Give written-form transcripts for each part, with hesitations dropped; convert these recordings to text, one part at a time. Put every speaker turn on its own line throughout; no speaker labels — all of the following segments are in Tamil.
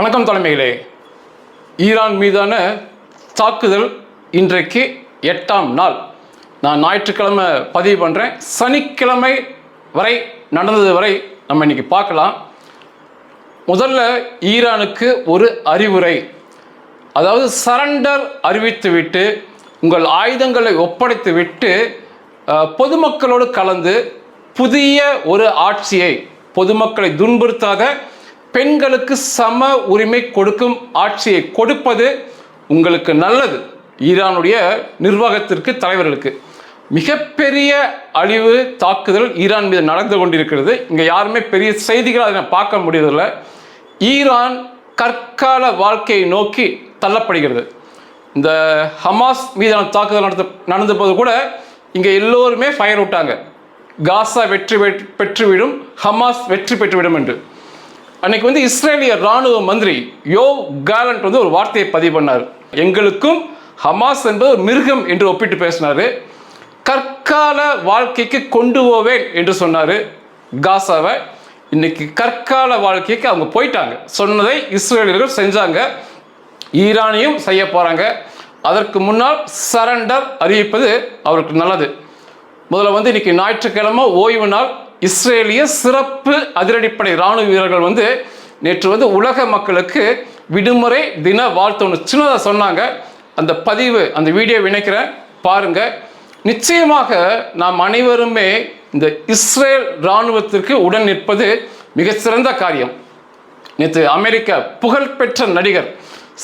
வணக்கம் தலைமையிலே. ஈரான் மீதான தாக்குதல் இன்றைக்கு 8ஆம் நாள். நான் ஞாயிற்றுக்கிழமை பதிவு பண்ணுறேன். சனிக்கிழமை வரை நடந்தது வரை நம்ம இன்னைக்கு பார்க்கலாம். முதல்ல ஈரானுக்கு ஒரு அறிவுரை, அதாவது சரண்டர் அறிவித்துவிட்டு உங்கள் ஆயுதங்களை ஒப்படைத்து விட்டு பொதுமக்களோடு கலந்து புதிய ஒரு ஆட்சியை, பொதுமக்களை துன்புறுத்தாத பெண்களுக்கு சம உரிமை கொடுக்கும் ஆட்சியை கொடுப்பது உங்களுக்கு நல்லது. ஈரானுடைய நிர்வாகத்திற்கு, தலைவர்களுக்கு மிகப்பெரிய அழிவு தாக்குதல் ஈரான் மீது நடந்து கொண்டிருக்கிறது. இங்கே யாருமே பெரிய செய்திகள் அதை பார்க்க முடியவில்லை. ஈரான் கற்கால வாழ்க்கையை நோக்கி தள்ளப்படுகிறது. இந்த ஹமாஸ் மீதான தாக்குதல் நடந்த போது கூட இங்கே எல்லோருமே ஃபயர் விட்டாங்க, காசா வெற்றி பெற்றுவிடும், ஹமாஸ் வெற்றி பெற்றுவிடும் என்று. அன்னைக்கு இஸ்ரேலிய ராணுவ மந்திரி யோவ் காலண்ட் ஒரு வார்த்தையை பதிவு பண்ணார். எங்களுக்கும் ஹமாஸ் என்பது ஒரு மிருகம் என்று ஒப்பிட்டு பேசினார். கற்கால வாழ்க்கைக்கு கொண்டு போவேன் என்று சொன்னார் காசாவை. இன்னைக்கு கற்கால வாழ்க்கைக்கு அவங்க போயிட்டாங்க. சொன்னதை இஸ்ரேலியர்கள் செஞ்சாங்க, ஈரானையும் செய்ய போறாங்க. அதற்கு முன்னால் சரண்டர் அறிவிப்பது அவருக்கு நல்லது. முதல்ல இன்னைக்கு ஞாயிற்றுக்கிழமை ஓய்வு நாள். இஸ்ரேலிய சிறப்பு அதிரடிப்படை ராணுவ வீரர்கள் நேற்று உலக மக்களுக்கு விடுமுறை தின வாழ்த்து ஒன்று சின்னதாக சொன்னாங்க. அந்த பதிவு, அந்த வீடியோ இணைக்கிறேன், பாருங்க. நிச்சயமாக நாம் அனைவருமே இந்த இஸ்ரேல் இராணுவத்திற்கு உடன் நிற்பது மிகச்சிறந்த காரியம். நேற்று அமெரிக்க புகழ்பெற்ற நடிகர்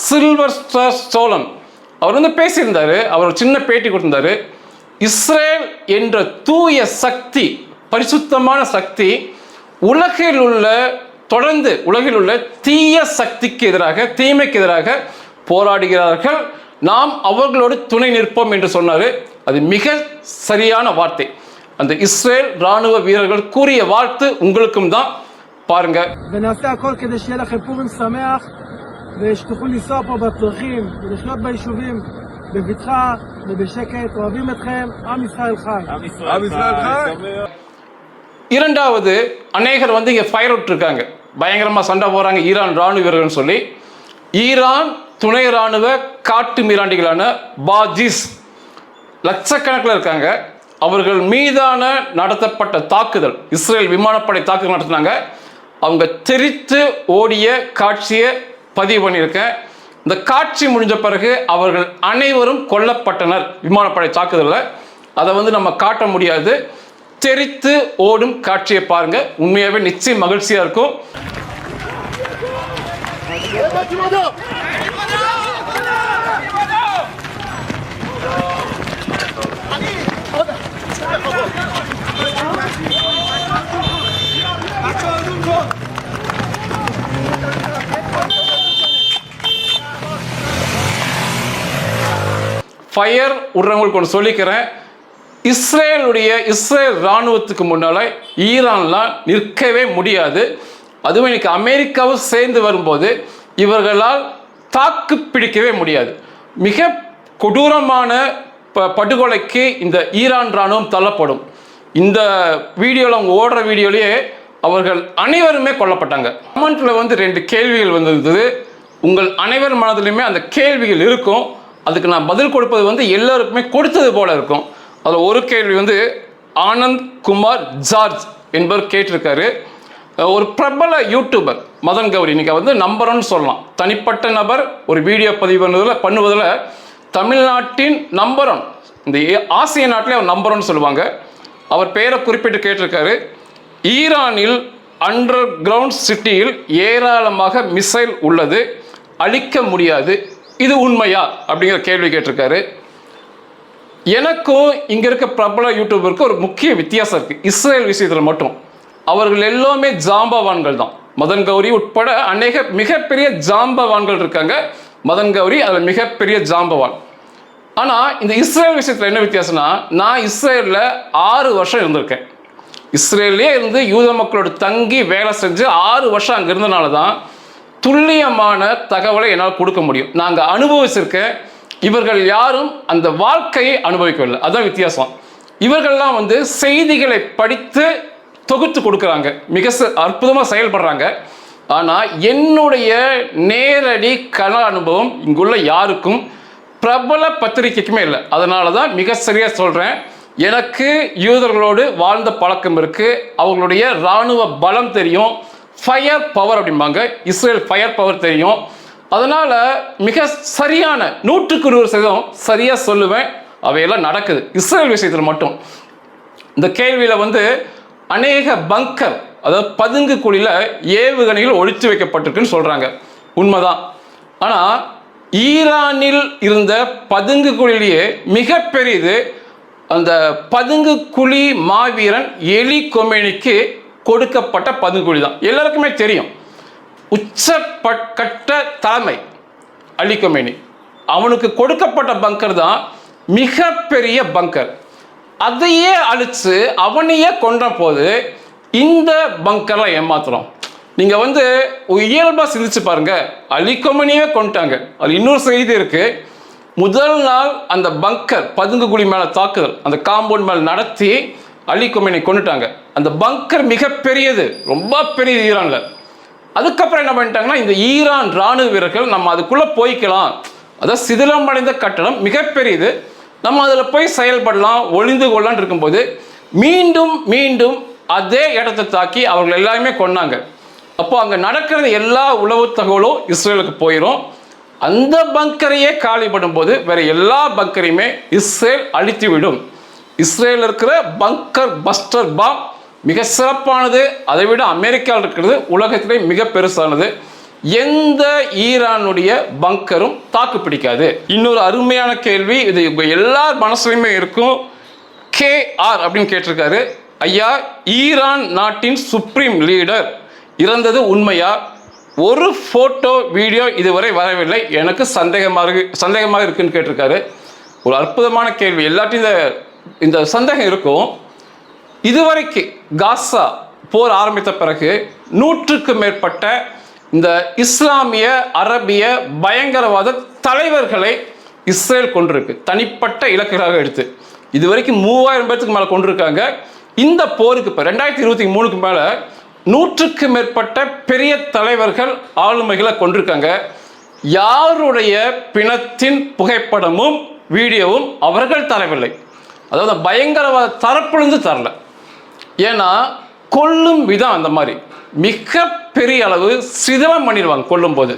சில்வஸ்டர் ஸ்டோலன் அவர் பேசியிருந்தாரு. அவர் சின்ன பேட்டி கொடுத்திருந்தாரு. இஸ்ரேல் என்ற தூய சக்தி, பரிசுத்தமான சக்தி உலகில் உள்ள தீய சக்திக்கு எதிராக, தீமைக்கு எதிராக போராடுகிறார்கள். நாம் அவர்களோடு துணை நிற்போம் என்று சொன்னார். அது மிக சரியான வார்த்தை. அந்த இஸ்ரேல் ராணுவ வீரர்கள் கூறிய வாழ்த்து உங்களுக்கும் தான். பாருங்க.
בבטחה ובשקט, אוהבים אתכם, עם ישראל חי. עם ישראל חי.
இரண்டாவது, அநேகர் இங்கே ஃபயர் விட்டுருக்காங்க, பயங்கரமாக சண்டை போகிறாங்க ஈரான் ராணுவ வீரர்கள் சொல்லி. ஈரான் துணை ராணுவ காட்டு மிராண்டிகளான பாஜிஸ் லட்சக்கணக்கில் இருக்காங்க. அவர்கள் மீதான நடத்தப்பட்ட தாக்குதல், இஸ்ரேல் விமானப்படை தாக்குதல் நடத்தினாங்க. அவங்க தெரித்து ஓடிய காட்சியை பதிவு பண்ணியிருக்கேன். இந்த காட்சி முடிஞ்ச பிறகு அவர்கள் அனைவரும் கொல்லப்பட்டனர் விமானப்படை தாக்குதலில். அதை நம்ம காட்ட முடியாது. தெரித்து ஓடும் காட்சியை பாருங்க, உண்மையாகவே நிச்சயம் மகிழ்ச்சியா இருக்கும். ஃபயர் விடுறவங்களுக்கு ஒன்று சொல்லிக்கிறேன். இஸ்ரேல் இராணுவத்துக்கு முன்னால் ஈரான்லாம் நிற்கவே முடியாது. அதுவும் இன்னைக்கு அமெரிக்காவும் சேர்ந்து வரும்போது இவர்களால் தாக்கு பிடிக்கவே முடியாது. மிக கொடூரமான படுகொலைக்கு இந்த ஈரான் இராணுவம் தள்ளப்படும். இந்த வீடியோவில், அவங்க ஓடுற வீடியோலேயே அவர்கள் அனைவருமே கொல்லப்பட்டாங்க. கமெண்ட்ல 2 கேள்விகள் வந்திருந்தது. உங்கள் அனைவர் மனதிலுமே அந்த கேள்விகள் இருக்கும். அதுக்கு நான் பதில் கொடுப்பது எல்லாருக்குமே கொடுத்தது போல இருக்கும். அதில் ஒரு கேள்வி ஆனந்த் குமார் ஜார்ஜ் என்பவர் கேட்டிருக்காரு. ஒரு பிரபல யூடியூபர் மதன் கௌரி, இன்னைக்கு நம்பர் 1 சொல்லலாம். தனிப்பட்ட நபர் ஒரு வீடியோ பதிவு பண்ணுவதில் தமிழ்நாட்டின் நம்பர் 1, இந்த ஆசிய நாட்டிலே அவர் நம்பர் 1 சொல்லுவாங்க. அவர் பெயரை குறிப்பிட்டு கேட்டிருக்காரு. ஈரானில் அண்டர் கிரவுண்ட் சிட்டியில் ஏராளமாக மிசைல் உள்ளது, அழிக்க முடியாது, இது உண்மையா அப்படிங்கிற கேள்வி கேட்டிருக்காரு. எனக்கும் இங்கே இருக்க பிரபல யூடியூபருக்கு ஒரு முக்கிய வித்தியாசம் இருக்குது. இஸ்ரேல் விஷயத்தில் மட்டும் அவர்கள் எல்லாமே ஜாம்பவான்கள் தான். மதன் கௌரி உட்பட அநேக மிகப்பெரிய ஜாம்பவான்கள் இருக்காங்க. மதன் கௌரி அதில் மிகப்பெரிய ஜாம்பவான். ஆனால் இந்த இஸ்ரேல் விஷயத்தில் என்ன வித்தியாசம்னா, நான் இஸ்ரேலில் 6 வருஷம் இருந்திருக்கேன். இஸ்ரேல்லே இருந்து யூத மக்களோட தங்கி வேலை செஞ்சு 6 வருஷம் அங்கே இருந்தனால தான் துல்லியமான தகவலை என்னால் கொடுக்க முடியும். நாங்கள் அனுபவிச்சிருக்கேன். இவர்கள் யாரும் அந்த வாழ்க்கையை அனுபவிக்கவில்லை. அதுதான் வித்தியாசம். இவர்கள்லாம் செய்திகளை படித்து தொகுத்து கொடுக்குறாங்க, மிக அற்புதமாக செயல்படுறாங்க. ஆனால் என்னுடைய நேரடி கள அனுபவம் இங்குள்ள யாருக்கும் பிரபல பத்திரிகைக்குமே இல்லை. அதனால தான் மிக சரியாக சொல்கிறேன். எனக்கு யூதர்களோடு வாழ்ந்த பழக்கம் இருக்குது. அவங்களுடைய இராணுவ பலம் தெரியும், ஃபயர் பவர் அப்படிம்பாங்க, இஸ்ரேல் ஃபயர் பவர் தெரியும். அதனால் மிக சரியான 100% சரியாக சொல்லுவேன். அவையெல்லாம் நடக்குது இஸ்ரேல் விஷயத்தில் மட்டும். இந்த கேள்வியில் அநேக பங்கர், அதாவது பதுங்கு குழியில் ஏவுகணைகள் ஒழித்து வைக்கப்பட்டிருக்குன்னு சொல்கிறாங்க. உண்மைதான். ஆனால் ஈரானில் இருந்த பதுங்கு குழியிலேயே மிகப்பெரியது அந்த பதுங்கு குழி மாவீரன் எலி கொமேனிக்கு கொடுக்கப்பட்ட பதுங்கு குழி தான். எல்லாருக்குமே தெரியும். உச்சக்கட்ட தலைமை அலி கொமேனி, அவனுக்கு கொடுக்கப்பட்ட பங்கர் தான் மிகப்பெரிய பங்கர். அதையே அழிச்சு அவனையே கொன்ற போது இந்த பங்கர்லாம் ஏமாத்துறோம். நீங்கள் இயல்பாக சிந்திச்சு பாருங்க. அலி கொமேனியே கொண்டுட்டாங்க. அது இன்னொரு செய்தி இருக்கு. முதல் நாள் அந்த பங்கர் பதுங்கு குழி மேலே தாக்குதல் அந்த காம்பவுண்ட் மேலே நடத்தி அலி கொமேனி கொண்டுட்டாங்க. அந்த பங்கர் மிகப்பெரியது, ரொம்ப பெரியது ஈரானில். அதுக்கப்புறம் என்ன பண்ணிட்டாங்கன்னா, இந்த ஈரான் இராணுவ வீரர்கள் நம்ம அதுக்குள்ளே போய்க்கலாம், அதாவது சிதிலமடைந்த கட்டடம் மிகப்பெரியது, நம்ம அதில் போய் செயல்படலாம், ஒளிந்து கொள்ளலான் இருக்கும்போது மீண்டும் மீண்டும் அதே இடத்தை தாக்கி அவர்கள் எல்லாருமே கொன்னாங்க. அப்போ அங்கே நடக்கிறது எல்லா உளவு தகவலும் இஸ்ரேலுக்கு போயிடும். அந்த பங்கரையே காலிப்படும் போது வேற எல்லா பங்கரையுமே இஸ்ரேல் அழித்து விடும். இஸ்ரேல் இருக்கிற பங்கர் பஸ்டர் பாம் மிக சிறப்பானது. அதை விட அமெரிக்காவில் இருக்கிறது உலகத்திலே மிக பெருசானது. எந்த ஈரானுடைய பங்கரும் தாக்கு பிடிக்காது. இன்னொரு அருமையான கேள்வி, இது எல்லார் மனசுலையுமே இருக்கும். KR அப்படின்னு கேட்டிருக்காரு. ஐயா, ஈரான் நாட்டின் சுப்ரீம் லீடர் இறந்தது உண்மையா? ஒரு ஃபோட்டோ வீடியோ இதுவரை வரவில்லை, எனக்கு சந்தேகமாக இருக்குன்னு கேட்டிருக்காரு. ஒரு அற்புதமான கேள்வி. எல்லாத்தையும் இந்த சந்தேகம் இருக்கும். இதுவரைக்கு காசா போர் ஆரம்பித்த பிறகு 100க்கும் மேற்பட்ட இந்த இஸ்லாமிய அரபிய பயங்கரவாத தலைவர்களை இஸ்ரேல் கொண்டிருக்கு, தனிப்பட்ட இலக்குகளாக எடுத்து. இதுவரைக்கும் 3000 பேருக்கு மேலே கொண்டிருக்காங்க. இந்த போருக்கு இப்போ 2023க்கு மேலே 100க்கும் மேற்பட்ட பெரிய தலைவர்கள் ஆளுமைகளை கொண்டிருக்காங்க. யாருடைய பிணத்தின் புகைப்படமும் வீடியோவும் அவர்கள் தரவில்லை. அதாவது பயங்கரவாத தரப்பிலிருந்து தரல. ஏன்னா கொல்லும் விதம் அந்த மாதிரி மிக பெரிய அளவு சிதிலம் பண்ணிடுவாங்க. கொல்லும் போது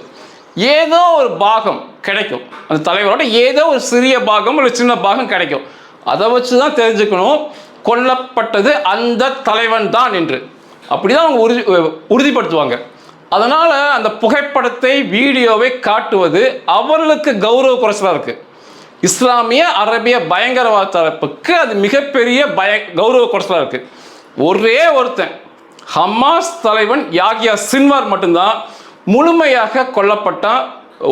ஏதோ ஒரு பாகம் கிடைக்கும், அந்த தலைவரோட ஏதோ ஒரு சிறிய பாகம் ஒரு சின்ன பாகம் கிடைக்கும். அதை வச்சு தான் தெரிஞ்சுக்கணும் கொல்லப்பட்டது அந்த தலைவன் தான் என்று. அப்படிதான் அவங்க உறுதிப்படுத்துவாங்க. அதனால அந்த புகைப்படத்தை வீடியோவை காட்டுவது அவர்களுக்கு கௌரவ குறைச்சலாக இருக்கு. இஸ்லாமிய அரபிய பயங்கரவாத தரப்புக்கு அது மிகப்பெரிய கௌரவ குறைச்சலாக இருக்கு. ஒரே ஒருத்தன் ஹமாஸ் தலைவன் யாகியா சின்வார் மட்டும்தான் முழுமையாக கொல்லப்பட்ட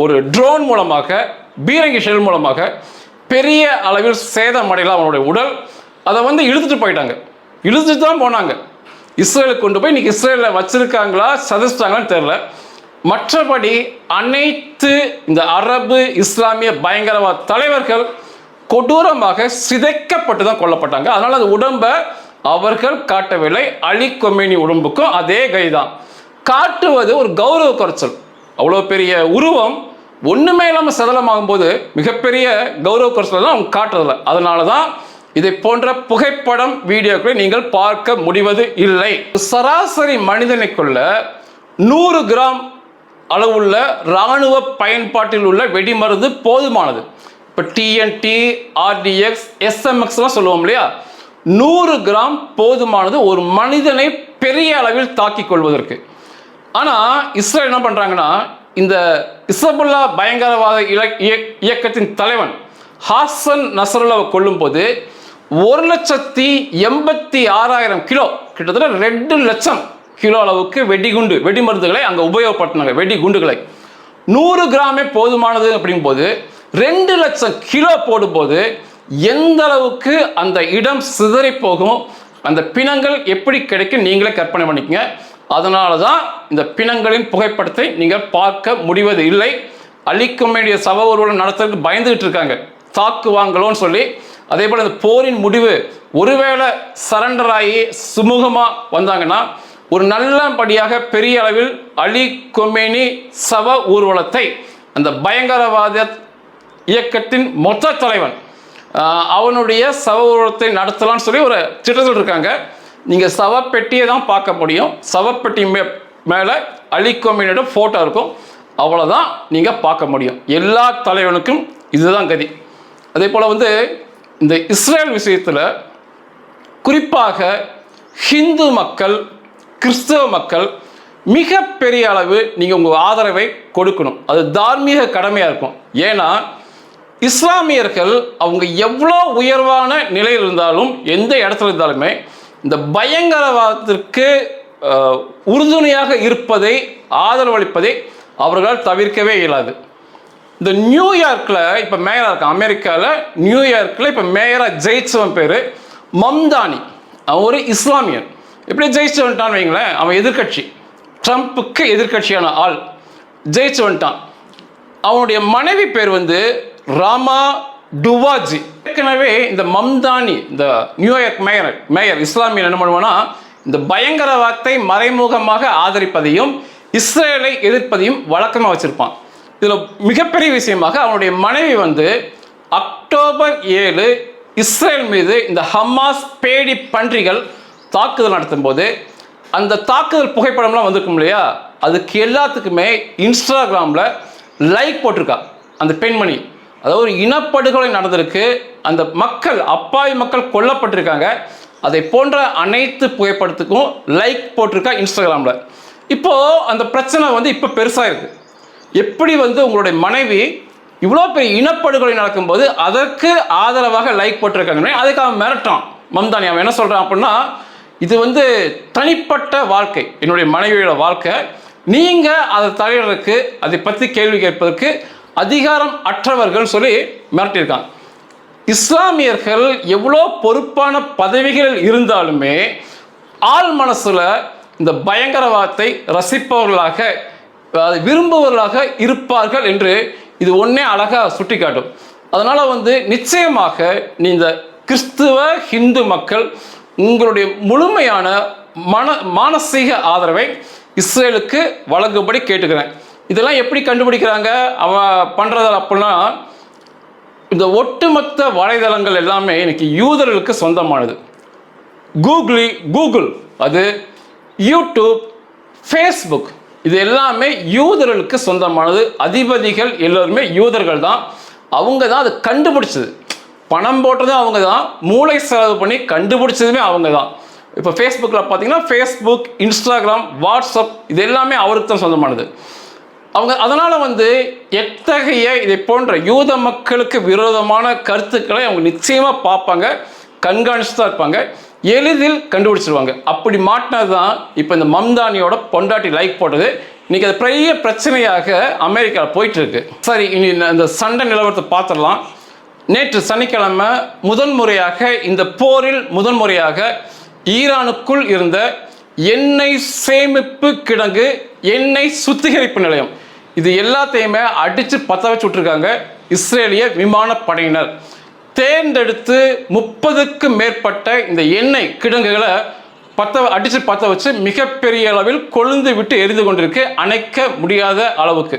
ஒரு ட்ரோன் மூலமாக, பீரங்கி ஷெல் மூலமாக பெரிய அளவில் சேதமடையலாம் அவனுடைய உடல். அதை இழுத்துட்டு போயிட்டாங்க, இழுத்துட்டு தான் போனாங்க. இஸ்ரேலுக்கு கொண்டு போய் இன்னைக்கு இஸ்ரேலில் வச்சிருக்காங்களா சதிச்சிட்டாங்களான்னு தெரியல. மற்றபடி அனைத்து இந்த அரபு இஸ்லாமிய பயங்கரவாத தலைவர்கள் கொடூரமாக சிதைக்கப்பட்டு தான் கொல்லப்பட்டாங்க. அதனால் அந்த உடம்பை அவர்கள் காட்டவில்லை. அலி கொமேனி உடம்புக்கும் அதே கைதான். காட்டுவது ஒரு கௌரவ குறைச்சல். அவ்வளோ பெரிய உருவம் ஒன்றுமே இல்லாமல் சதலமாகும் போது மிகப்பெரிய கௌரவ குறைச்சல் தான் அவங்க காட்டுறதில்ல. அதனால தான் இதை போன்ற புகைப்படம் வீடியோக்களை நீங்கள் பார்க்க முடிவது இல்லை. சராசரி மனிதனுக்குள்ள 100 கிராம் அளவுள்ள இராணுவ பயன்பாட்டில் உள்ள வெடிமருந்து போதுமானது. இப்போ TNT, RDX, SMXலாம் சொல்லுவோம் இல்லையா, 100 கிராம் போதுமானது ஒரு மனிதனை பெரிய அளவில் தாக்கிக் கொள்வதற்கு. ஆனால் இஸ்ரேல் என்ன பண்ணுறாங்கன்னா, இந்த இஸ்ரபுல்லா பயங்கரவாத இயக்கத்தின் தலைவன் ஹாசன் நஸ்ரல்லாவை கொல்லும் போது 1,86,000 கிலோ, கிட்டத்தட்ட 2 லட்சம் கிலோ அளவுக்கு வெடிமருந்துகளை அங்கே உபயோகப்படுத்தினாங்க. வெடிகுண்டுகளை 100 கிராமே போதுமானது அப்படிங்கும்போது 2 லட்சம் கிலோ போடும்போது எந்த அளவுக்கு அந்த இடம் சிதறி போகும், அந்த பிணங்கள் எப்படி கிடைக்கும் நீங்களே கற்பனை பண்ணிக்கங்க. அதனால தான் இந்த பிணங்களின் புகைப்படத்தை நீங்கள் பார்க்க முடிவது இல்லை. அழிக்க வேண்டிய சப ஊர்வலம் நடத்துறதுக்கு பயந்துகிட்டு இருக்காங்க, தாக்குவாங்களோன்னு சொல்லி. அதே போல் இந்த போரின் முடிவு ஒருவேளை சரண்டர் ஆகி சுமூகமாக வந்தாங்கன்னா ஒரு நல்லபடியாக பெரிய அளவில் அலி கொமேனி சவ ஊர்வலத்தை அந்த பயங்கரவாத இயக்கத்தின் மொத்த தலைவன் அவனுடைய சவ ஊர்வலத்தை நடத்தலாம்னு சொல்லி ஒரு திட்டத்தில் இருக்காங்க. நீங்கள் சவப்பெட்டியை தான் பார்க்க முடியும். சவப்பெட்டி மேலே அலி கொமேனியோட ஃபோட்டோ இருக்கும். அவ்வளோதான் நீங்கள் பார்க்க முடியும். எல்லா தலைவனுக்கும் இதுதான் கதி. அதே போல் வந்து இந்த இஸ்ரேல் விஷயத்தில் குறிப்பாக ஹிந்து மக்கள், கிறிஸ்தவ மக்கள் மிகப்பெரிய அளவு நீங்கள் உங்கள் ஆதரவை கொடுக்கணும். அது தார்மீக கடமையாக இருக்கும். ஏன்னா இஸ்லாமியர்கள் அவங்க எவ்வளோ உயர்வான நிலையில் இருந்தாலும், எந்த இடத்துல இருந்தாலுமே, இந்த பயங்கரவாதத்திற்கு உறுதுணையாக இருப்பதை, ஆதரவளிப்பதை அவர்களால் தவிர்க்கவே இயலாது. இந்த நியூயார்க்கில் இப்போ மேயராக இருக்கான், அமெரிக்காவில் நியூயார்க்கில் இப்போ மேயராக ஜெயிச்சவன் பேர் மம்தானி. அவன் ஒரு இஸ்லாமியன். எப்படி ஜெயிச்சு வந்துட்டான்னு வைங்களேன், அவன் எதிர்கட்சி, ட்ரம்ப்புக்கு எதிர்கட்சியான ஆள் ஜெயிச்சு வந்துட்டான். அவனுடைய மனைவி பேர் வந்து ராமா டுவாஜி. ஏற்கனவே இந்த மம்தானி, இந்த நியூயார்க் மேயர் இஸ்லாமியன் என்ன பண்ணுவான்னா, இந்த பயங்கரவாதத்தை மறைமுகமாக ஆதரிப்பதையும் இஸ்ரேலை எதிர்ப்பதையும் வழக்கமாக வச்சிருப்பான். இதில் மிகப்பெரிய விஷயமாக அவனுடைய மனைவி வந்து அக்டோபர் 7 இஸ்ரேல் மீது இந்த ஹமாஸ் பேடி பன்றிகள் தாக்குதல் நடத்தும் போது அந்த தாக்குதல் புகைப்படம்லாம் வந்திருக்கும் இல்லையா, அதுக்கு எல்லாத்துக்குமே இன்ஸ்டாகிராமில் லைக் போட்டிருக்கா அந்த பெண்மணி. அதாவது ஒரு இனப்படுகொலை நடந்திருக்கு, அந்த மக்கள், அப்பாவி மக்கள் கொல்லப்பட்டிருக்காங்க. அதை போன்ற அனைத்து புகைப்படத்துக்கும் லைக் போட்டிருக்கா இன்ஸ்டாகிராமில். இப்போது அந்த பிரச்சனை வந்து இப்போ பெருசாக இருக்குது. எப்படி வந்து உங்களுடைய மனைவி இவ்வளோ பெரிய இனப்படுகொலை நடக்கும்போது அதற்கு ஆதரவாக லைக் போட்டிருக்காங்க, அதுக்கு அவன் மிரட்டான் மம்தானி. அவன் என்ன சொல்கிறான் அப்படின்னா, இது வந்து தனிப்பட்ட வாழ்க்கை, என்னுடைய மனைவியோட வாழ்க்கை, நீங்கள் அதை தலையிடுறதுக்கு, அதை பற்றி கேள்வி கேட்பதற்கு அதிகாரம் அற்றவர்கள் சொல்லி மிரட்டியிருக்காங்க. இஸ்லாமியர்கள் எவ்வளோ பொறுப்பான பதவிகளில் இருந்தாலுமே ஆள் மனசில் இந்த பயங்கரவாதத்தை ரசிப்பவர்களாக, அதை விரும்புவர்களாக இருப்பார்கள் என்று இது ஒன்றே அழகாக சுட்டி காட்டும். அதனால் வந்து நிச்சயமாக இந்த கிறிஸ்துவ ஹிந்து மக்கள் உங்களுடைய முழுமையான மானசீக ஆதரவை இஸ்ரேலுக்கு வழங்கும்படி கேட்டுக்கிறேன். இதெல்லாம் எப்படி கண்டுபிடிக்கிறாங்க அவன் பண்ணுறதால் அப்படின்னா, இந்த ஒட்டுமொத்த வலைதளங்கள் எல்லாமே இன்னைக்கு யூதர்களுக்கு சொந்தமானது. கூகுள், அது யூடியூப், ஃபேஸ்புக், இது எல்லாமே யூதர்களுக்கு சொந்தமானது. அதிபதிகள் எல்லோருமே யூதர்கள் தான். அவங்க தான் அதை கண்டுபிடிச்சது. பணம் போட்டதும் அவங்க தான், மூளை செலவு பண்ணி கண்டுபிடிச்சதுமே அவங்க தான். இப்போ ஃபேஸ்புக்கில் பார்த்தீங்கன்னா ஃபேஸ்புக், இன்ஸ்டாகிராம், வாட்ஸ்அப், இது எல்லாமே அவருக்கு தான் சொந்தமானது. அவங்க அதனால் வந்து எத்தகைய இதை போன்ற யூத மக்களுக்கு விரோதமான கருத்துக்களை அவங்க நிச்சயமாக பார்ப்பாங்க, கண்காணிச்சு தான் இருப்பாங்க, எளிதில் கண்டுபிடிச்சிருவாங்க. அப்படி மாட்டினது தான் இப்போ இந்த மம்தானியோட பொண்டாட்டி லைக் போட்டது. இன்றைக்கி அது பெரிய பிரச்சனையாக அமெரிக்காவில் போயிட்டுருக்கு. சரி, இனி இந்த சண்டை நிலவரத்தை பார்த்துடலாம். நேற்று சனிக்கிழமை முதன்முறையாக இந்த போரில் முதன்முறையாக ஈரானுக்குள் இருந்த எண்ணெய் சேமிப்பு கிடங்கு, எண்ணெய் சுத்திகரிப்பு நிலையம், இது எல்லாத்தையுமே அடித்து பற்ற வச்சு விட்ருக்காங்க இஸ்ரேலிய விமானப்படையினர். தேர்ந்தெடுத்து 30க்கும் மேற்பட்ட இந்த எண்ணெய் கிடங்குகளை அடித்து பற்ற வச்சு மிகப்பெரிய அளவில் கொழுந்து விட்டு எரிந்து கொண்டிருக்கு, அணைக்க முடியாத அளவுக்கு.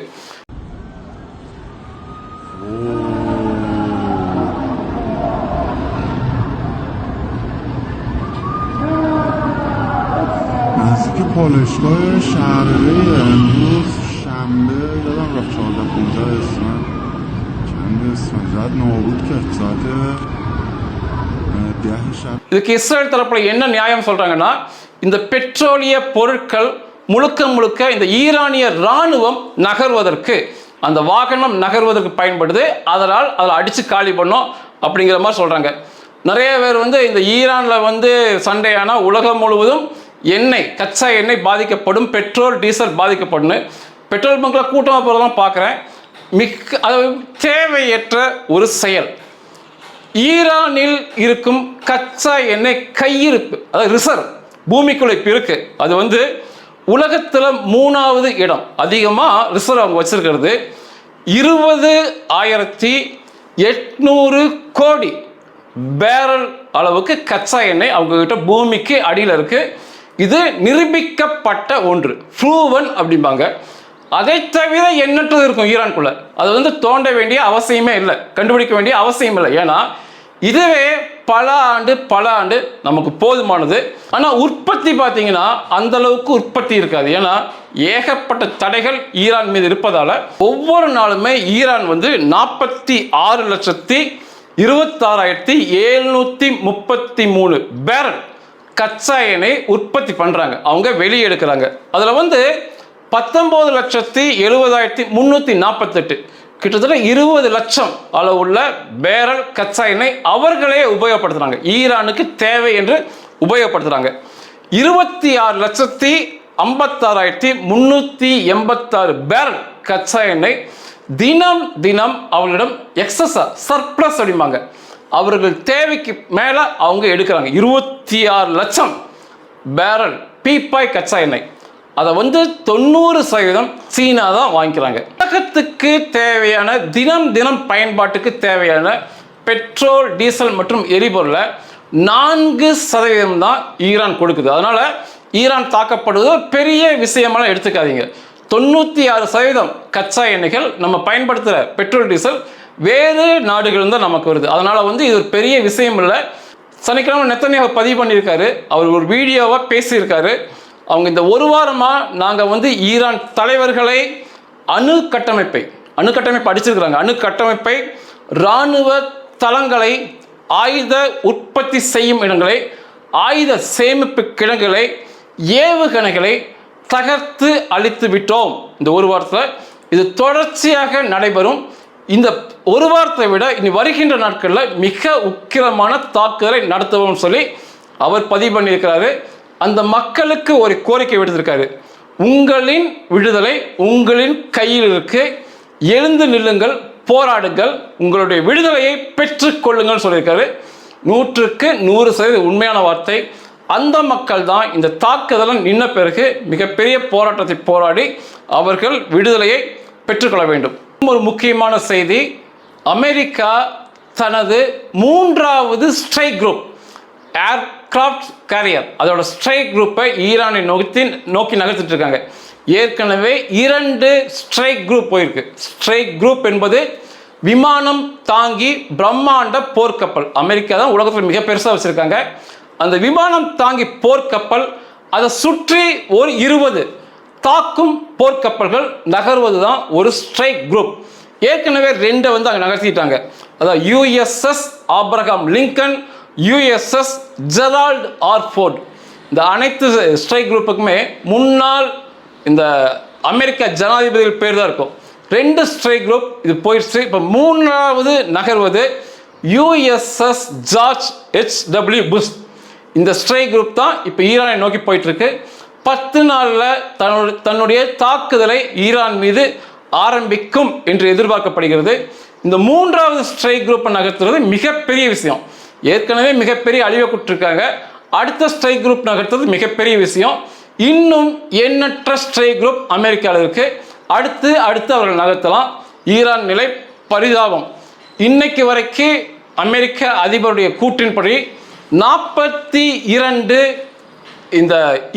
نزدیک پالایشگاه شهرره امروز شنبه یادم رفت 14-15 اسفند چند اسفند زد نابود کرد ساعت 10 شب.
இதுக்கு இஸ்ரேல் தரப்பில் என்ன நியாயம் சொல்றாங்கன்னா, இந்த பெட்ரோலிய பொருட்கள் முழுக்க இந்த ஈரானிய இராணுவம் நகர்வதற்கு, அந்த வாகனம் நகர்வதற்கு பயன்படுது, அதனால் அதில் அடித்து காலி பண்ணோம் அப்படிங்கிற மாதிரி சொல்கிறாங்க. நிறைய பேர் வந்து இந்த ஈரானில் வந்து சண்டையானால் உலகம் முழுவதும் எண்ணெய், கச்சா எண்ணெய் பாதிக்கப்படும், பெட்ரோல் டீசல் பாதிக்கப்படும். பெட்ரோல் பங்கில் கூட்டமாக போகிறதெல்லாம் பார்க்குறேன். அது தேவையற்ற ஒரு செயல். ஈரானில் இருக்கும் கச்சா எண்ணெய் கையிருப்பு, அதாவது ரிசர்வ், பூமிக்குள்ள இப்போ இருக்குது. அது வந்து உலகத்தில் 3வது இடம் அதிகமாக ரிசர்வ் அவங்க வச்சிருக்கிறது. 20,800 கோடி பேரல் அளவுக்கு கச்சா எண்ணெய் அவங்கக்கிட்ட பூமிக்கு அடியில் இருக்குது. இது நிரூபிக்கப்பட்ட ஒன்று, ப்ரூவன் அப்படிம்பாங்க. அதை தவிர எண்ணற்றது இருக்கும் ஈரானுக்குள்ள. அது வந்து தோண்ட வேண்டிய அவசியமே இல்லை, கண்டுபிடிக்க வேண்டிய அவசியம் இல்லை. ஏன்னா இதுவே பல ஆண்டு நமக்கு போதுமானது. ஆனால் உற்பத்தி பார்த்தீங்கன்னா அந்த அளவுக்கு உற்பத்தி இருக்காது. ஏன்னா ஏகப்பட்ட தடைகள் ஈரான் மீது இருப்பதால ஒவ்வொரு நாளுமே ஈரான் வந்து 46,26,733 பேரல் கச்சா எண்ணெய் உற்பத்தி பண்றாங்க, அவங்க வெளியே எடுக்கிறாங்க. அதுல வந்து 19,70,348 கிட்டத்தட்ட 20 லட்சம் அளவுள்ள பேரல் கச்சா எண்ணெய் அவர்களே உபயோகப்படுத்துறாங்க, ஈரானுக்கு தேவை என்று உபயோகப்படுத்துறாங்க. 26,56,386 பேரல் கச்சா எண்ணெய் தினம் அவர்களிடம் எக்ஸஸா சர்ப்ளஸ் அப்படிம்பாங்க, அவர்கள் தேவைக்கு மேல அவங்க எடுக்கிறாங்க. 26 லட்சம் பேரல் பீப்பாய் கச்சா எண்ணெய், அதை வந்து 90% சீனா தான் வாங்கிக்கிறாங்க. உலகத்துக்கு தேவையான தினம் பயன்பாட்டுக்கு தேவையான பெட்ரோல், டீசல் மற்றும் எரிபொருளை 4% தான் ஈரான் கொடுக்குது. அதனால ஈரான் தாக்கப்படுவது ஒரு பெரிய விஷயமெல்லாம் எடுத்துக்காதீங்க. 96% கச்சா எண்ணெய்கள் நம்ம பயன்படுத்துகிற பெட்ரோல், டீசல் வேறு நாடுகள் தான் நமக்கு வருது. அதனால வந்து இது ஒரு பெரிய விஷயம் இல்லை. சனிக்கிழமை நெத்தன்யாஹு பதிவு பண்ணியிருக்காரு, அவர் ஒரு வீடியோவாக பேசியிருக்காரு. அவங்க இந்த ஒரு வாரமாக நாங்கள் வந்து ஈரான் தலைவர்களை அணு கட்டமைப்பை அடிச்சிருக்கிறாங்க. அணு கட்டமைப்பை, இராணுவ தளங்களை, ஆயுத உற்பத்தி செய்யும் இடங்களை, ஆயுத சேமிப்பு கிடங்குகளை, ஏவுகணைகளை தகர்த்து அழித்து விட்டோம். இந்த ஒரு வாரத்தில் இது தொடர்ச்சியாக நடைபெறும். இந்த ஒரு வாரத்தை விட இனி வருகின்ற நாட்களில் மிக உக்கிரமான தாக்குதலை நடத்துவோம்னு சொல்லி அவர் பதிவு பண்ணியிருக்கிறாரு. அந்த மக்களுக்கு ஒரு கோரிக்கை விடுத்திருக்காரு, உங்களின் விடுதலை உங்களின் கையில் இருக்கு, எழுந்து நில்லுங்கள், போராடுங்கள், உங்களுடைய விடுதலையை பெற்றுக்கொள்ளுங்கள் சொல்லியிருக்காரு. 100க்கு 100% உண்மையான வார்த்தை. அந்த மக்கள் தான் இந்த தாக்குதலை நின்ன பிறகு மிகப்பெரிய போராட்டத்தை போராடி அவர்கள் விடுதலையை பெற்றுக்கொள்ள வேண்டும். ஒரு முக்கியமான செய்தி, அமெரிக்கா தனது 3வது ஸ்ட்ரைக் குரூப் ஏர்கிராஃப்ட் கேரியர், அதோட ஸ்ட்ரைக் குரூப்பை ஈரானை நோக்கி நகர்த்திட்டு இருக்காங்க. ஏற்கனவே 2 ஸ்ட்ரைக் குரூப் போயிருக்கு. ஸ்ட்ரைக் குரூப் என்பது விமானம் தாங்கி பிரம்மாண்ட போர்க்கப்பல், அமெரிக்கா தான் உலகத்தில் மிக பெருசாக வச்சிருக்காங்க. அந்த விமானம் தாங்கி போர்க்கப்பல், அதை சுற்றி ஒரு 20 தாக்கும் போர்க்கப்பல்கள் நகர்வது தான் ஒரு ஸ்ட்ரைக் குரூப். ஏற்கனவே 2 வந்து அங்கே நகர்த்திட்டாங்க. அதாவது USS Abraham Lincoln, USS Gerald R Ford. இந்த அனைத்து ஸ்ட்ரைக் குரூப்புக்குமே முன்னாள் இந்த அமெரிக்க ஜனாதிபதிகள் பேர் தான் இருக்கும். 2 ஸ்ட்ரைக் குரூப் இது போயிடுச்சு. இப்போ 3வது நகர்வது USS ஜார்ஜ் H.W. புஷ். இந்த ஸ்ட்ரைக் குரூப் தான் இப்போ ஈரானை நோக்கி போயிட்டு இருக்கு. 10 நாளில் தன்னுடைய தாக்குதலை ஈரான் மீது ஆரம்பிக்கும் என்று எதிர்பார்க்கப்படுகிறது. இந்த 3வது ஸ்ட்ரைக் குரூப்பை நகர்த்துறது மிகப்பெரிய விஷயம். ஏற்கனவே மிகப்பெரிய அழிவை கொடுத்துருக்காங்க, அடுத்த ஸ்ட்ரைக் குரூப் நகர்த்துறது மிகப்பெரிய விஷயம். இன்னும் எண்ணற்ற ஸ்ட்ரைக் குரூப் அமெரிக்காவில் இருக்கு. அடுத்து அவர்கள் நகர்த்தலாம். ஈரான் நிலை பரிதாபம். இன்னைக்கு வரைக்கும் அமெரிக்க அதிபருடைய கூற்றின்படி 42 இந்த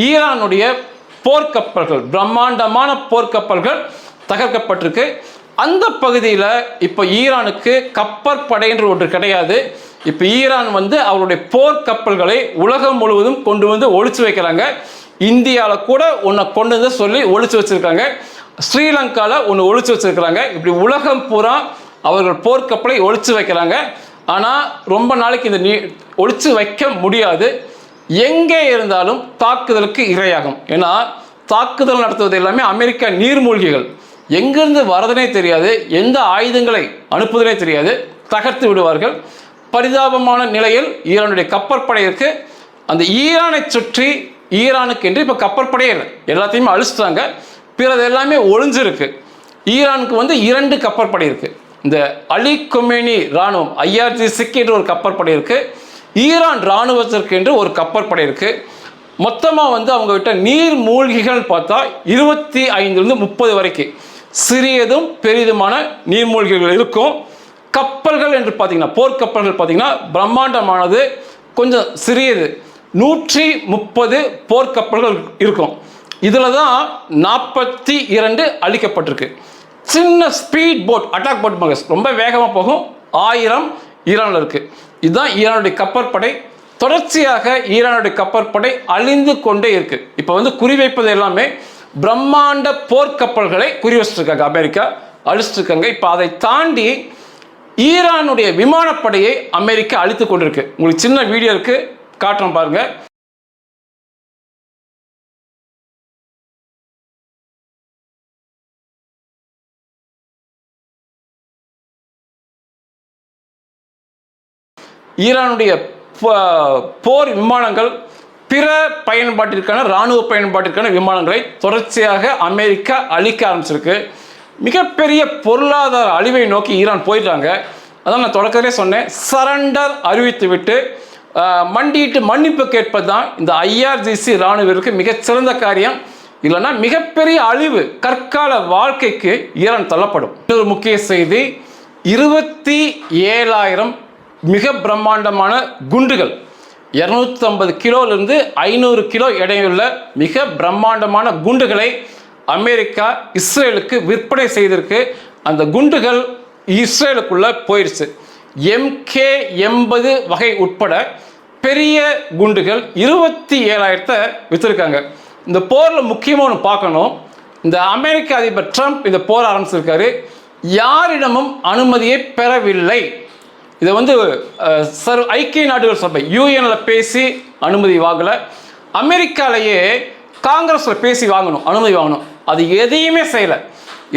ஈரானுடைய போர்க்கப்பல்கள், பிரம்மாண்டமான போர்க்கப்பல்கள் தகர்க்கப்பட்டிருக்கு. அந்த பகுதியில் இப்போ ஈரானுக்கு கப்பற்படை என்று ஒன்று கிடையாது. இப்போ ஈரான் வந்து அவருடைய போர்க்கப்பல்களை உலகம் முழுவதும் கொண்டு வந்து ஒழிச்சு வைக்கிறாங்க. இந்தியாவில் கூட ஒன்றை கொண்டு வந்து சொல்லி ஒழிச்சு வச்சிருக்காங்க, ஸ்ரீலங்காவில் ஒன்று ஒழிச்சு வச்சிருக்கிறாங்க. இப்படி உலகம் பூரா அவர்கள் போர்க்கப்பலை ஒழிச்சு வைக்கிறாங்க. ஆனால் ரொம்ப நாளைக்கு இந்த ஒழிச்சு வைக்க முடியாது. எங்கே இருந்தாலும் தாக்குதலுக்கு இரையாகும். ஏன்னா தாக்குதல் நடத்துவது எல்லாமே அமெரிக்க நீர்மூழ்கிகள், எங்கிருந்து வரதுனே தெரியாது, எந்த ஆயுதங்களை அனுப்புவதனே தெரியாது, தகர்த்து விடுவார்கள். பரிதாபமான நிலையில் ஈரானுடைய கப்பற்படை இருக்கு. அந்த ஈரானை சுற்றி ஈரானுக்கு என்று இப்போ கப்பற்படையே இல்லை, எல்லாத்தையுமே அழிச்சிட்டாங்க. பிறகு எல்லாமே ஒளிஞ்சிருக்கு. ஈரானுக்கு வந்து 2 கப்பற்படை இருக்கு. இந்த அலி கொமேனி இராணுவம் IRGC என்று ஒரு கப்பற்படை இருக்கு, ஈரான் இராணுவத்திற்கு என்று ஒரு கப்பற்படை இருக்கு. மொத்தமாக வந்து அவங்க விட்ட நீர் மூழ்கிகள் பார்த்தா 25லிருந்து 30 வரைக்கும் சிறியதும் பெரிதுமான நீர்மூழ்கிகள் இருக்கும். கப்பல்கள் என்று பார்த்தீங்கன்னா, போர்க்கப்பல்கள் பார்த்தீங்கன்னா பிரம்மாண்டமானது, கொஞ்சம் சிறியது. 130 போர்க்கப்பல்கள் இருக்கும். இதில் தான் 42 அழிக்கப்பட்டிருக்கு. சின்ன ஸ்பீட் போட், அட்டாக் போட் மகஸ், ரொம்ப வேகமாக போகும். 1000 ஈரானில் இருக்குது. இதுதான் ஈரானுடைய கப்பற்படை. தொடர்ச்சியாக ஈரானுடைய கப்பற்படை அழிந்து கொண்டே இருக்கு. இப்போ வந்து குறிவைப்பது எல்லாமே பிரம்மாண்ட போர்க்கப்பல்களை குறி வச்சிருக்காங்க. அமெரிக்கா அழிச்சிட்டு இருக்காங்க. இப்போ அதை தாண்டி ஈரானுடைய விமானப்படையை அமெரிக்கா அழித்து கொண்டிருக்கு. உங்களுக்கு சின்ன வீடியோ இருக்கு, காட்டுறோம் பாருங்க. ஈரானுடைய போர் விமானங்கள், பிற பயன்பாட்டிற்கான இராணுவ பயன்பாட்டிற்கான விமானங்களை தொடர்ச்சியாக அமெரிக்கா அழிக்க ஆரம்பிச்சிருக்கு. மிகப்பெரிய பொருளாதார அழிவை நோக்கி ஈரான் போயிட்டாங்க. அதான் நான் தொடக்கத்திலே சொன்னேன், சரண்டர் அறிவித்து விட்டு மண்டிட்டு மன்னிப்பு கேட்பது தான் இந்த IRGC இராணுவருக்கு மிகச்சிறந்த காரியம். இல்லைன்னா மிகப்பெரிய அழிவு, கற்கால வாழ்க்கைக்கு ஈரான் தள்ளப்படும். இன்னொரு முக்கிய செய்தி, 27,000 மிக பிரம்மாண்டமான குண்டுகள், 250 கிலோலிருந்து 500 கிலோ எடையுள்ள மிக பிரம்மாண்டமான குண்டுகளை அமெரிக்கா இஸ்ரேலுக்கு விற்பனை செய்திருக்கு. அந்த குண்டுகள் இஸ்ரேலுக்குள்ள போயிடுச்சு. MK-80 வகை உட்பட பெரிய குண்டுகள் 27,000 வித்திருக்காங்க. இந்த போரில் முக்கியமாக பார்க்கணும், இந்த அமெரிக்க அதிபர் ட்ரம்ப் இந்த போர் ஆரம்பிச்சிருக்காரு, யாரிடமும் அனுமதியை பெறவில்லை. இதை வந்து ஐக்கிய நாடுகள் சபை UN பேசி அனுமதி வாங்கலை. அமெரிக்காலேயே காங்கிரஸில் பேசி வாங்கணும், அனுமதி வாங்கணும். அது எதையுமே செய்யலை.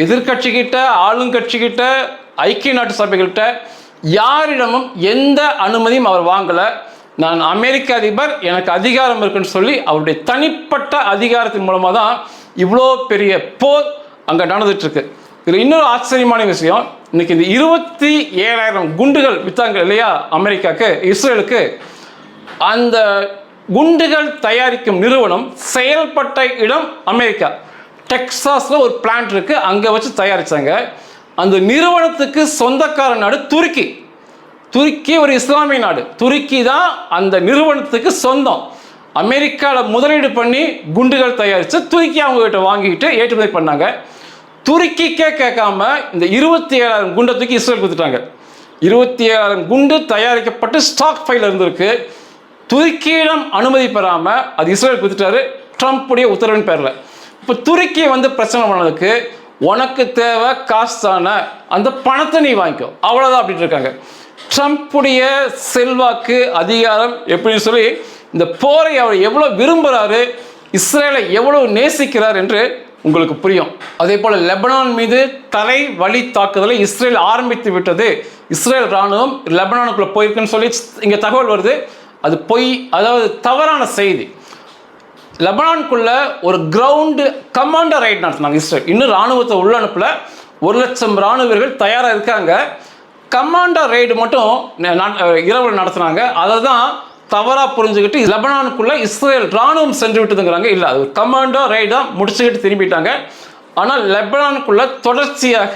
எதிர்கட்சிக்கிட்ட, ஆளுங்கட்சிக்கிட்ட, ஐக்கிய நாட்டு சபைகள்கிட்ட யாரிடமும் எந்த அனுமதியும் அவர் வாங்கலை. நான் அமெரிக்க அதிபர், எனக்கு அதிகாரம் இருக்குன்னு சொல்லி அவருடைய தனிப்பட்ட அதிகாரத்தின் மூலமாக தான் இவ்வளோ பெரிய போர் அங்கே நடந்துட்டு இருக்கு. இதில் இன்னொரு ஆச்சரியமான விஷயம், இன்னைக்கு இந்த 27,000 குண்டுகள் வித்தாங்க இல்லையா அமெரிக்காவுக்கு, இஸ்ரேலுக்கு. அந்த குண்டுகள் தயாரிக்கும் நிறுவனம் செயல்பட்ட இடம் அமெரிக்கா. டெக்சாஸில் ஒரு பிளான்ட் இருக்கு, அங்கே வச்சு தயாரித்தாங்க. அந்த நிறுவனத்துக்கு சொந்தக்கார நாடு துருக்கி. துருக்கி ஒரு இஸ்லாமிய நாடு. துருக்கி தான் அந்த நிறுவனத்துக்கு சொந்தம். அமெரிக்காவில் முதலீடு பண்ணி குண்டுகள் தயாரித்து துருக்கி அவங்ககிட்ட வாங்கிக்கிட்டு ஏற்றுமதி பண்ணாங்க. துருக்கிக்கே கேட்காம இந்த 27,000 குண்டை தூக்கி இஸ்ரேல் கொடுத்துட்டாங்க. 27,000 குண்டு தயாரிக்கப்பட்டு ஸ்டாக் ஃபைல் இருந்திருக்கு. துருக்கியிடம் அனுமதி பெறாமல் அது இஸ்ரேல் கொடுத்துட்டாரு, ட்ரம்ப்புடைய உத்தரவின் பேரில். இப்போ துருக்கி வந்து பிரச்சனை பண்ணதுக்கு, உனக்கு தேவை காசு தானே, அந்த பணத்தை நீ வாங்கிக்கோ, அவ்வளோதான் அப்படின்ட்டு இருக்காங்க. ட்ரம்ப்புடைய செல்வாக்கு, அதிகாரம் எப்படின்னு சொல்லி இந்த போரை அவர் எவ்வளோ விரும்புகிறாரு, இஸ்ரேலை எவ்வளோ நேசிக்கிறார் என்று உங்களுக்கு புரியும். அதே போல் லெபனான் மீது தலை வழி தாக்குதலை இஸ்ரேல் ஆரம்பித்து விட்டது. இஸ்ரேல் இராணுவம் லெபனானுக்குள்ளே போயிருக்குன்னு சொல்லி இங்கே தகவல் வருது. அது பொய், அதாவது தவறான செய்தி. லெபனானுக்குள்ள ஒரு கிரவுண்டு கமாண்டர் ரைட் நடத்தினாங்க இஸ்ரேல். இன்னும் இராணுவத்தை உள்ள அனுப்பல. 1,00,000 இராணுவ வீரர்கள் தயாராக இருக்காங்க. கமாண்டர் ரைடு மட்டும் இரவு நடத்துனாங்க. அதை தான் தவறாக புரிஞ்சுக்கிட்டு லெபனானுக்குள்ள இஸ்ரேல் இராணுவம் சென்று விட்டதுங்கிறாங்க. இல்லை, அது ஒரு கமாண்டோ ரைடாக முடிச்சுக்கிட்டு திரும்பிட்டாங்க. ஆனால் லெபனானுக்குள்ள தொடர்ச்சியாக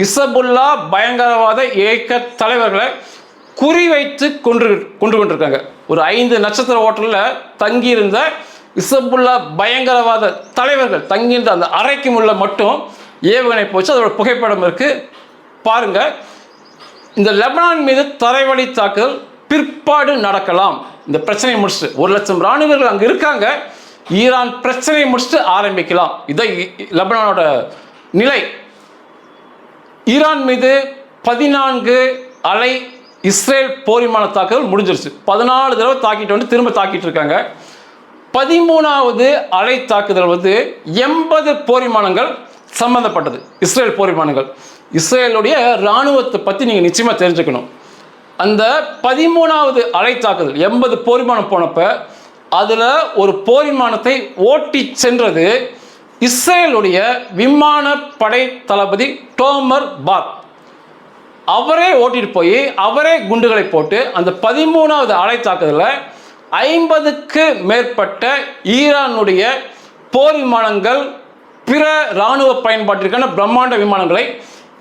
இசபுல்லா பயங்கரவாத இயக்க தலைவர்களை குறிவைத்து கொண்டிருக்காங்க. ஒரு 5 நட்சத்திர ஹோட்டலில் தங்கியிருந்த இசபுல்லா பயங்கரவாத தலைவர்கள் தங்கியிருந்த அந்த அறைக்கு உள்ள மட்டும் ஏவுகணை போச்சு. அதோட புகைப்படம் இருக்கு, பாருங்க. இந்த லெபனான் மீது தரைவழி தாக்குதல் பிற்பாடு நடக்கலாம். இந்த பிரச்சனையை முடிச்சுட்டு 1,00,000 இராணுவர்கள் அங்கே இருக்காங்க. ஈரான் பிரச்சனையை முடிச்சுட்டு ஆரம்பிக்கலாம். இதான் லெபனானோட நிலை. ஈரான் மீது 14 அலை இஸ்ரேல் போர் விமான தாக்குதல் முடிஞ்சிருச்சு. 14 தடவை தாக்கிட்டு வந்து திரும்ப தாக்கிட்டு இருக்காங்க. 13வது அலை தாக்குதல் வந்து 80 போர் விமானங்கள் சம்பந்தப்பட்டது. இஸ்ரேல் போர் விமானங்கள். இஸ்ரேலுடைய இராணுவத்தை பற்றி நீங்கள் நிச்சயமாக தெரிஞ்சுக்கணும். அந்த 13வது அலை தாக்குதல் 80 போர் விமானம் போனப்ப அதில் ஒரு போர் விமானத்தை ஓட்டி சென்றது இஸ்ரேலுடைய விமானப்படை தளபதி டோமர் பார். அவரே ஓட்டிட்டு போய் அவரே குண்டுகளை போட்டு அந்த 13வது அலை தாக்குதலில் 50க்கு மேற்பட்ட ஈரானுடைய போர் விமானங்கள், பிற இராணுவ பயன்பாட்டிற்கான பிரம்மாண்ட விமானங்களை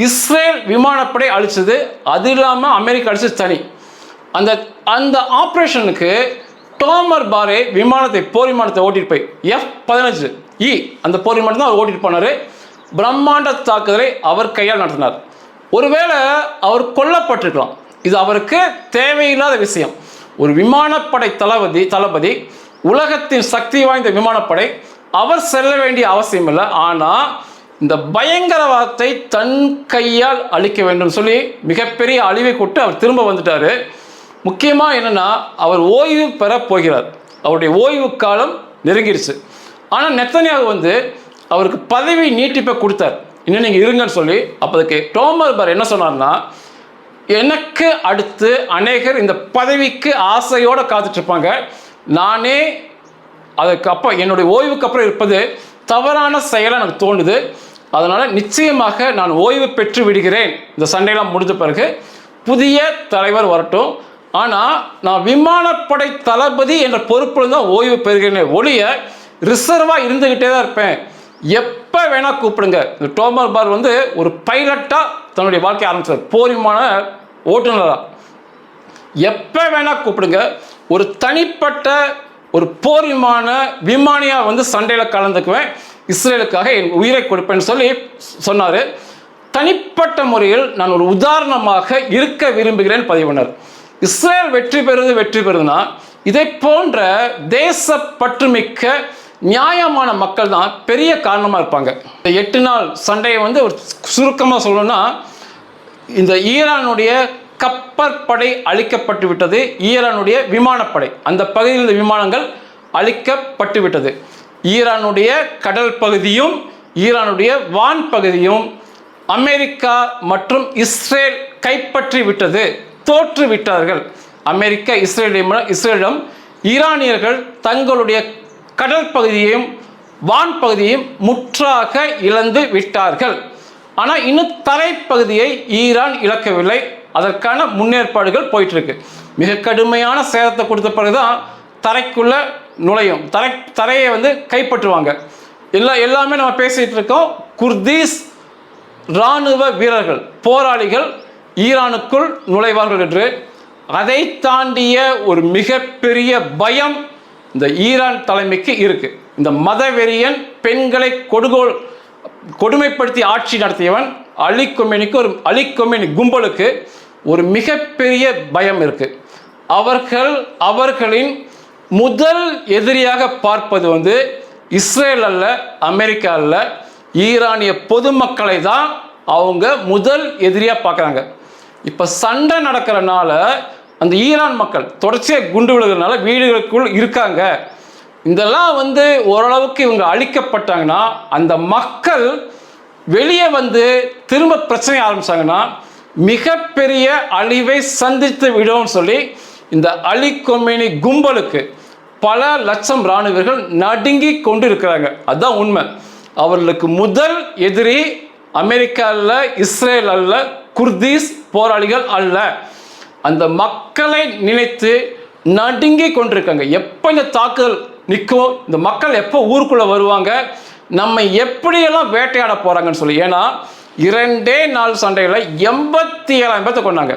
இஸ்ரேல் விமானப்படை அழிச்சது. அது இல்லாமல் அமெரிக்கா அழிச்சது தனி. அந்த ஆப்ரேஷனுக்கு டோமர் பாரே போர் விமானத்தை ஓட்டிட்டு போய் F-15E அந்த போர் விமானத்தை தான் அவர் ஓட்டிட்டு போனார். பிரம்மாண்ட தாக்குதலை அவர் கையால் நடத்தினார். ஒருவேளை அவர் கொல்லப்பட்டிருக்கலாம், இது அவருக்கு தேவையில்லாத விஷயம். ஒரு விமானப்படை தளபதி உலகத்தின் சக்தி வாய்ந்த விமானப்படை, அவர் செல்ல வேண்டிய அவசியம் இல்லை. ஆனால் இந்த பயங்கரவாதத்தை தன் கையால் அழிக்க வேண்டும் சொல்லி மிகப்பெரிய அழிவை கொண்டு அவர் திரும்ப வந்துட்டார். முக்கியமாக என்னென்னா, அவர் ஓய்வு பெற போகிறார். அவருடைய ஓய்வு காலம் நெருங்கிடுச்சு. ஆனால் நெத்தன்யாகு வந்து அவருக்கு பதவி நீட்டிப்பை கொடுத்தார், இன்னும் நீங்கள் இருங்கன்னு சொல்லி. அப்போதுக்கு டோமர் பார் என்ன சொன்னார்னா, எனக்கு அடுத்து அநேகர் இந்த பதவிக்கு ஆசையோடு காத்துட்ருப்பாங்க, நானே அதுக்கப்புறம் என்னுடைய ஓய்வுக்கு அப்புறம் இருப்பது தவறான செயலாக எனக்கு தோணுது, அதனால் நிச்சயமாக நான் ஓய்வு பெற்று விடுகிறேன், இந்த சண்டையெல்லாம் முடிஞ்ச பிறகு புதிய தலைவர் வரட்டும், ஆனால் நான் விமானப்படை தளபதி என்ற பொறுப்பில் தான் ஓய்வு பெறுகிறேன் ஒழிய ரிசர்வாக இருந்துக்கிட்டே தான் இருப்பேன், எப்போ வேணால் கூப்பிடுங்க. இந்த டோமர் பார் வந்து ஒரு பைலட்டாக தன்னுடைய வாழ்க்கையை ஆரம்பித்தார், போர் விமான ஓட்டுநராக. எப்போ வேணால் கூப்பிடுங்க, ஒரு தனிப்பட்ட ஒரு போர் விமானியாக வந்து சண்டையில் கலந்துக்குவேன், இஸ்ரேலுக்காக என் உயிரை கொடுப்பேன்னு சொல்லி சொன்னார். தனிப்பட்ட முறையில் நான் ஒரு உதாரணமாக இருக்க விரும்புகிறேன் பதிவினார். இஸ்ரேல் வெற்றி பெறுதுன்னா இதை போன்ற தேசப்பற்றுமிக்க நியாயமான மக்கள் தான் பெரிய காரணமாக இருப்பாங்க. இந்த 8 நாள் சண்டையை வந்து ஒரு சுருக்கமாக சொல்லணும்னா, இந்த ஈரானுடைய கப்பற்படை அழிக்கப்பட்டு விட்டது, ஈரானுடைய விமானப்படை அந்த பகுதியில் இந்த விமானங்கள் அழிக்கப்பட்டு விட்டது, ஈரானுடைய கடல் பகுதியும் ஈரானுடைய வான் பகுதியும் அமெரிக்கா மற்றும் இஸ்ரேல் கைப்பற்றி விட்டது, தோற்று விட்டார்கள். அமெரிக்கா இஸ்ரேலிடம் ஈரானியர்கள் தங்களுடைய கடல் பகுதியையும் வான் பகுதியையும் முற்றாக இழந்து விட்டார்கள். ஆனால் இன்னும் தரைப்பகுதியை ஈரான் இழக்கவில்லை, அதற்கான முன்னேற்பாடுகள் போயிட்டுருக்கு. மிக கடுமையான சேதத்தை கொடுத்த பிறகுதான் தரைக்குள்ள நுழையும், தரையை வந்து கைப்பற்றுவாங்க. எல்லாமே நம்ம பேசிகிட்டு இருக்கோம். குர்தீஸ் இராணுவ வீரர்கள் போராளிகள் ஈரானுக்குள் நுழைவார்கள் என்று. அதை தாண்டிய ஒரு மிகப்பெரிய பயம் இந்த ஈரான் தலைமைக்கு இருக்கு. இந்த மதவெறியன் பெண்களை கொடுமைப்படுத்தி ஆட்சி நடத்தியவன் அலி கொமேனி கும்பலுக்கு ஒரு மிகப்பெரிய பயம் இருக்கு. அவர்களின் முதல் எதிரியாக பார்ப்பது வந்து இஸ்ரேல் அல்ல, அமெரிக்கா அல்ல, ஈரானிய பொதுமக்களை தான் அவங்க முதல் எதிரியாக பார்க்குறாங்க. இப்போ சண்டை நடக்கிறனால அந்த ஈரான் மக்கள் தொடர்ச்சியாக குண்டு விழுகிறதுனால வீடுகளுக்குள் இருக்காங்க. இதெல்லாம் வந்து ஓரளவுக்கு இவங்க அழிக்கப்பட்டாங்கன்னா அந்த மக்கள் வெளியே வந்து திரும்ப பிரச்சனை ஆரம்பிச்சாங்கன்னா மிகப்பெரிய அழிவை சந்தித்து விடும்னு சொல்லி இந்த அலி கொமேனி கும்பலுக்கு பல லட்சம் இராணுவர்கள் நடுங்கி கொண்டு இருக்கிறாங்க. அதுதான் உண்மை. அவர்களுக்கு முதல் எதிரி அமெரிக்கா அல்ல, இஸ்ரேல் அல்ல, குர்தீஸ் போராளிகள் அல்ல. அந்த மக்களை நினைத்து நடுங்கி கொண்டிருக்காங்க. எப்போ இந்த தாக்குதல் நிற்கும், இந்த மக்கள் எப்போ ஊருக்குள்ளே வருவாங்க, நம்ம எப்படியெல்லாம் வேட்டையாட போகிறாங்கன்னு சொல்லி. ஏன்னா 2 நாள் சண்டையில் 87,000 பேர்த்த கொண்டாங்க.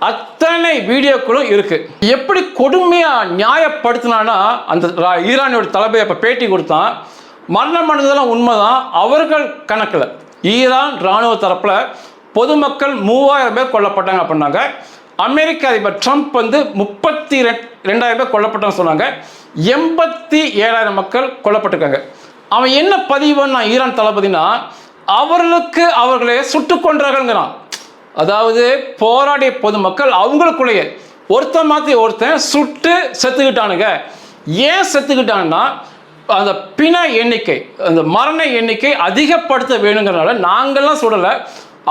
அத்தனை வீடியோக்களும் இருக்குது. எப்படி கொடுமையாக நியாயப்படுத்தினான்னா, அந்த ஈரானியோட தளபதி அப்போ பேட்டி கொடுத்தான், மரணம் அடைந்ததெல்லாம் உண்மைதான். அவர்கள் கணக்கில் ஈரான் இராணுவ தரப்பில் பொதுமக்கள் 3000 பேர் கொல்லப்பட்டாங்க அப்படின்னாங்க. அமெரிக்க அதிபர் ட்ரம்ப் வந்து 32,000 பேர் கொல்லப்பட்டாங்க சொன்னாங்க. 87,000 மக்கள் கொல்லப்பட்டிருக்காங்க. அவன் என்ன பதிவுன்னா ஈரான் தளபதினா, அவர்களே சுட்டு கொன்றார்கள்ங்கிறான். அதாவது போராடிய பொதுமக்கள் அவங்களுக்குள்ளேயே ஒருத்தன் மாற்றி ஒருத்தன் சுட்டு செத்துக்கிட்டானுங்க. ஏன் செத்துக்கிட்டாங்கன்னா, அந்த பிண எண்ணிக்கை, அந்த மரண எண்ணிக்கை அதிகப்படுத்த வேணுங்கிறனால நாங்கள்லாம் சுடலை,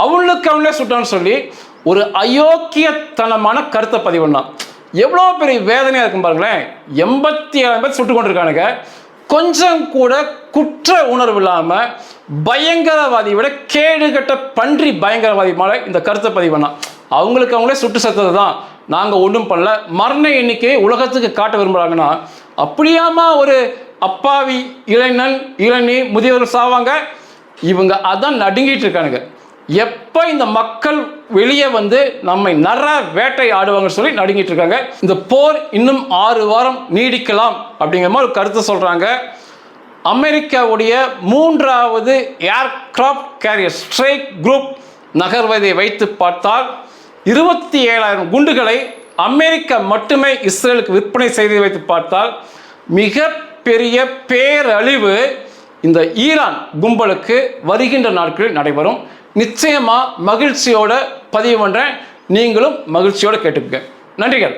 அவங்களே சுட்டான்னு சொல்லி ஒரு அயோக்கியத்தனமான கருத்தை பதிவுனான். எவ்வளோ பெரிய வேதனையாக இருக்கும் பாருங்களேன். 87,000 பேர் சுட்டு கொண்டிருக்கானுங்க. கொஞ்சம் கூட குற்ற உணர்வு இல்லாமல் பயங்கரவாதி விட கேடுகட்ட பன்றி பயங்கரவாதி மேலே இந்த கருத்தை பதிவுனா, அவங்களே சுட்டு செத்தது தான், நாங்கள் ஒன்றும் பண்ணல. மரண எண்ணிக்கையை உலகத்துக்கு காட்ட விரும்புகிறாங்கன்னா, அப்படியாமா ஒரு அப்பாவி இளைஞி முதியவர்கள் சாவாங்க? இவங்க அதான் நடுங்கிட்டு இருக்கானுங்க. எப்போ இந்த மக்கள் வெளியே வந்து நம்மை வேட்டை ஆடுவாங்கன்னு சொல்லி நடுங்கிட்டு இருக்காங்க. இந்த போர் இன்னும் 6 வாரம் நீடிக்கலாம் அப்படிங்கிற மாதிரி கருத்து சொல்கிறாங்க. அமெரிக்காவுடைய 3வது ஏர்கிராஃப்ட் கேரியர் ஸ்ட்ரைக் குரூப் நகர்வதை வைத்து பார்த்தால் 27,000 குண்டுகளை அமெரிக்கா மட்டுமே இஸ்ரேலுக்கு விற்பனை செய்து வைத்து பார்த்தால் மிகப்பெரிய பேரழிவு இந்த ஈரான் கும்பலுக்கு வருகின்ற நாட்களில் நடைபெறும். நிச்சயமாக மகிழ்ச்சியோட பதிவு பண்ணுறேன். நீங்களும் மகிழ்ச்சியோடு கேட்டுக்கங்க. நன்றிகள்.